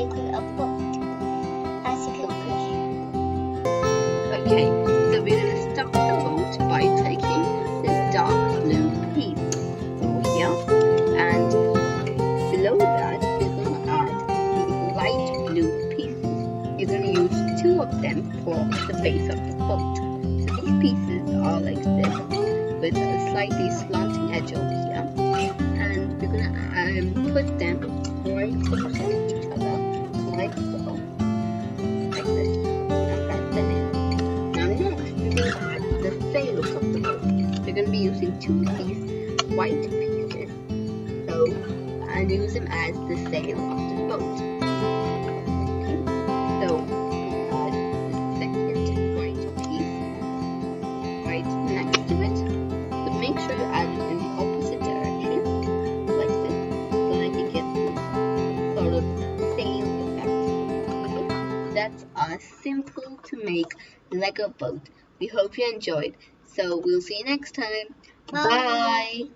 making a boat, as you can see. Okay, so we're going to start the boat by taking this dark blue piece over here, and below that we're going to add the light blue pieces. You're going to use 2 of them for the base of the boat. So these pieces are like this, with a slightly slanting edge over here, and we're going to put them right close to each other, like so, like this, and that's the end. Now next, we're going to add the sails of the boat. We're going to be using 2 of these white pieces, and use them as the sail of the boat. Okay, so add the second white piece right next to it. So make sure you add it in the opposite direction, like this, so that you get the sort of sail effect. Okay? That's a simple to make Lego boat. We hope you enjoyed. So we'll see you next time. Bye.